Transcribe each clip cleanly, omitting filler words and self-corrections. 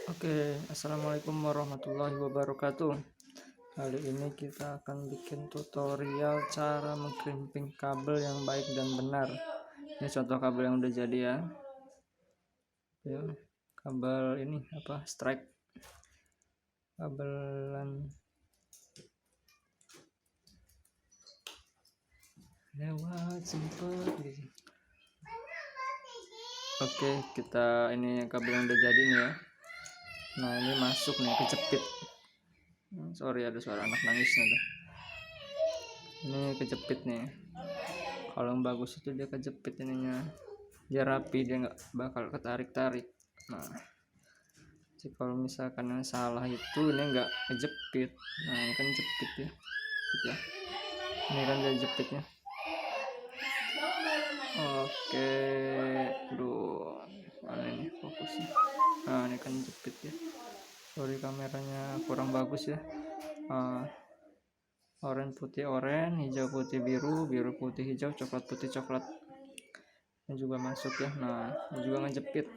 Oke, assalamualaikum warahmatullahi wabarakatuh. Kali ini kita akan bikin tutorial cara mengkrimping kabel yang baik dan benar. Ini contoh kabel yang udah jadi ya. Ya, kabel ini apa? Strike. Kabelan lewat sempet gitu. Oke, kita ini kabel yang udah jadi nih ya. Nah, ini masuk nih, kejepit. Sorry, ada suara anak nangisnya tuh. Ini kejepit nih. Kalau yang bagus itu dia kejepit ininya, dia rapi, dia nggak bakal ketarik-tarik. Nah, jadi kalau misalkan yang salah itu ini nggak kejepit. Nah, ini kan jepit ya, gitu ya. Ini kan dia jepitnya. Oke, aduh, mana ini fokusnya? Nah, ini kan jepit ya. Sorry, kameranya kurang bagus ya. Oranye putih oranye, hijau putih biru, biru putih hijau, coklat putih coklat. Ini juga masuk ya. Nah, ini juga ngejepit.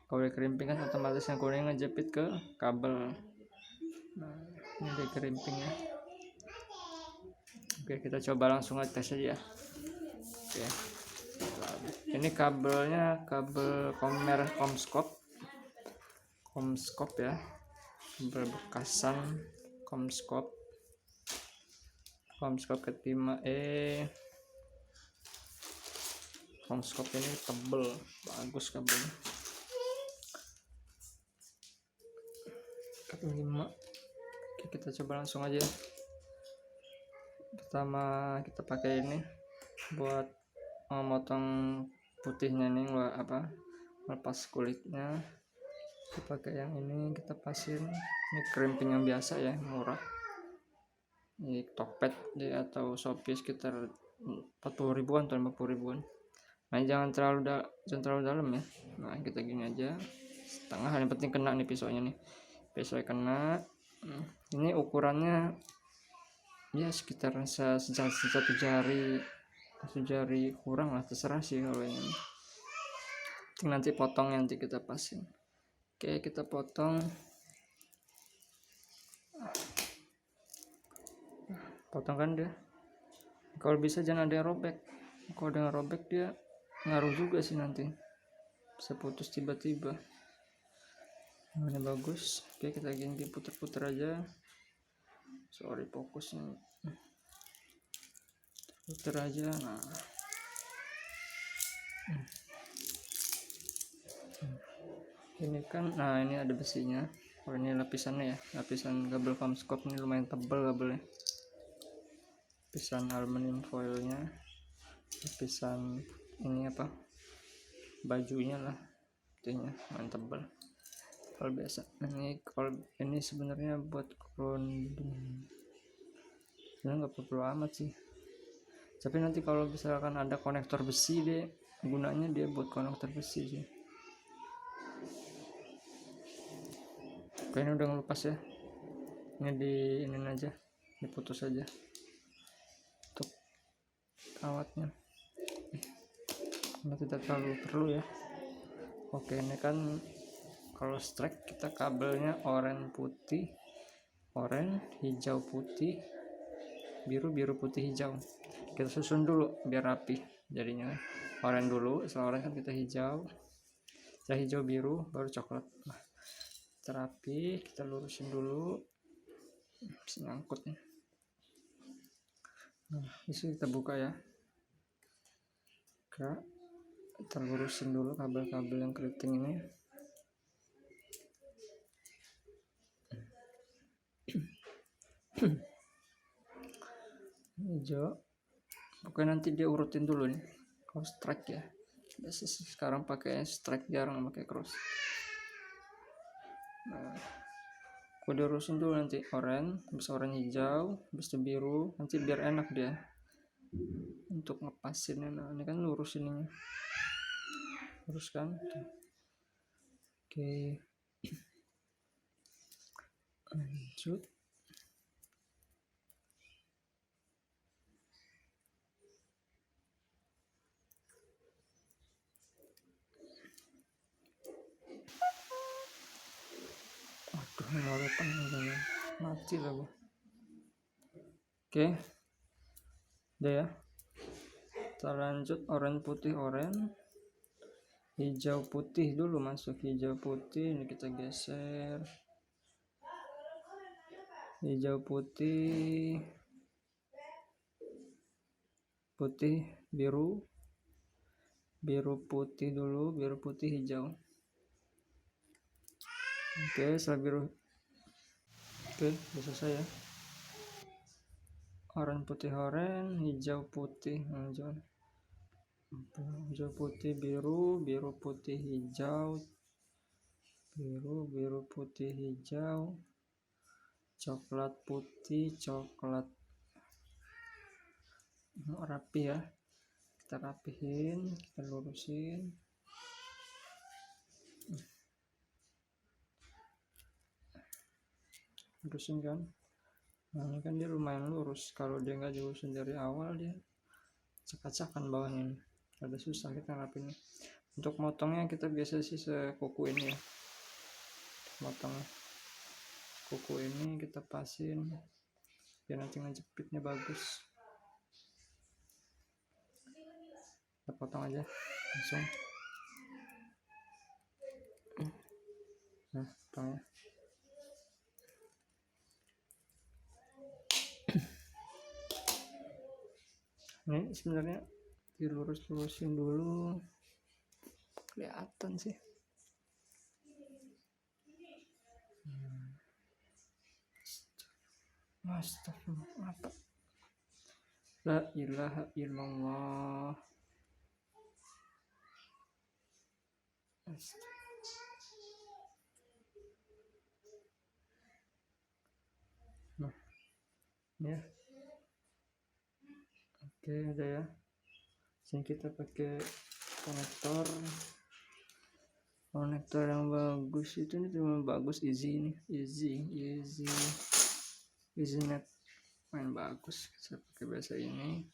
Kalau dikerimping kan otomatis yang kuning ngejepit ke kabel. Nah, ini dikerimpingnya. Oke, kita coba langsung tes aja. Oke, ini kabelnya kabel Comscope ya, kabel bekasan Comscope ke 5E. Comscope ini tebel, bagus kabelnya. Ke 5. Oke, kita coba langsung aja. Pertama kita pakai ini buat memotong putihnya nih, lepas kulitnya. Kita pakai yang ini, kita pasin. Ini crimping yang biasa ya, murah. Ini Tokped atau Shopee sekitar 40 ribuan atau 50 ribuan. Nah, jangan terlalu dalam ya. Nah, kita gini aja, setengah, yang penting kena nih pisaunya nih. Pisau kena. Ini ukurannya ya sekitar satu jari kurang lah, terserah sih kalau ini. Nanti potong, nanti kita pasin. Oke, kita potong kan dia. Kalau bisa jangan ada yang robek. Kalau ada yang robek dia ngaruh juga sih, nanti bisa putus tiba-tiba. Nah, ini bagus. Oke, kita gini puter-puter aja. Sorry, fokusnya puter aja. Nah, ini kan, nah ini ada besinya. Oh, ini lapisannya ya, lapisan kabel Comscope ini lumayan tebal kabelnya. Lapisan aluminium foilnya, lapisan ini apa, bajunya lah, intinya lumayan tebal. Kalau biasa ini sebenarnya buat grounding, sebenarnya nggak perlu amat sih, tapi nanti kalau misalkan ada konektor besi, gunanya dia buat konektor besi sih. Oke, ini udah ngelupas ya. Ini ini aja, diputus aja untuk kawatnya, karena tidak terlalu perlu ya. Oke, ini kan kalau strike kita kabelnya oranye putih oranye, hijau putih biru, biru putih hijau. Kita susun dulu biar rapi jadinya. Oranye dulu, setelah oranye kan kita hijau biru, baru coklat. Nah, terapi kita lurusin dulu, bisa nyangkut nih. Nah, bisa kita buka ya. Kita lurusin dulu kabel-kabel yang keriting ini. Hijau. Oke, nanti dia urutin dulu nih. Kalau strike ya, biasa sekarang pakai strike, jarang pakai cross. Nah, aku diurusin dulu nanti oranye, habis oranye hijau, habis itu biru, nanti biar enak dia untuk ngepasinnya. Nah, ini kan lurus ininya, lurus kan. Oke, lanjut. ngorotan udah mati lah gua. Oke, udah ya. Kita lanjut oranye putih oranye, hijau putih dulu, masuk hijau putih. Ini kita geser hijau putih, putih biru, biru putih dulu, biru putih hijau. Oke, setelah biru, oke udah selesai ya. Oranye putih oranye, hijau putih hijau, hijau putih biru, biru putih hijau, biru, biru putih hijau, coklat putih, coklat. Rapi ya, kita rapihin, kita lurusin. Lurusin kan, nah ini kan dia lumayan lurus. Kalau dia nggak dilurusin dari awal, dia cak-cakan bawahnya, ada susah kita rapinnya. Untuk motongnya kita biasa sih sekuku ini ya, motongnya kuku ini kita pasin biar nanti ngejepitnya bagus. Kita potong aja langsung. Nah, potongnya. Ini sebenarnya dilurus-lurusin dulu, kelihatan sih. Astagfirullah, apa? La ilaha illallah. Nah, ya. Oke, udah ya. Sini kita pakai konektor yang bagus. Itu nih cuma bagus, easy net main bagus. Saya pakai biasa ini.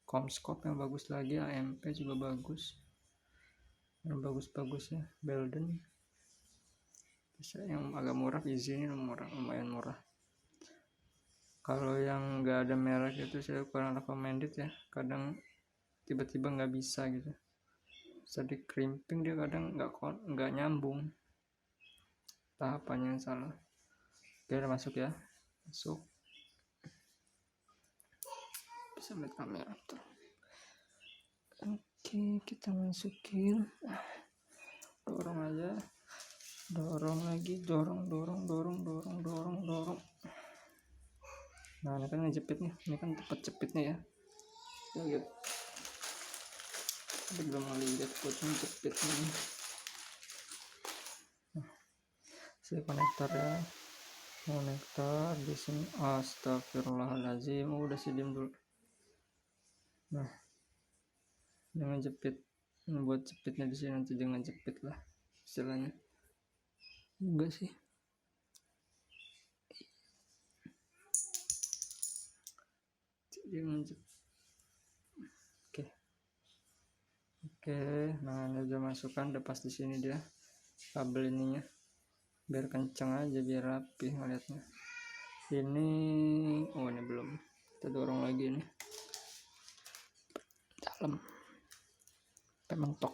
Comscope yang bagus lagi, AMP juga bagus. Yang bagus-bagus ya, Belden. Bisa yang agak murah, easy ini lumayan murah. Kalau yang nggak ada merek itu saya kurang recommended ya. Kadang tiba-tiba nggak bisa gitu. Jadi crimping dia kadang nggak nyambung. Tahapannya yang salah. Oke, udah masuk ya. Masuk. Bisa lihat kamera tuh. Oke, kita masukin. Dorong aja. Dorong lagi, dorong. Nah, ini kan ngejepit nih. Ini kan tempat jepitnya ya. Lihat. Tapi belum lihat buat ngejepit ini. Nah, si konektor ya. Konektor di sini. Astagfirullahaladzim. Udah sih diam dulu. Nah, ini ngejepit. Buat jepitnya di sini, nanti dia ngejepit lah istilahnya. Enggak sih. Dia ngejepit. Oke, nah ini udah masukkan, udah pas di sini dia kabel ininya, biar kenceng aja, biar rapi ngeliatnya. Ini, oh ini belum, kita dorong lagi nih, dalam, sampai mentok.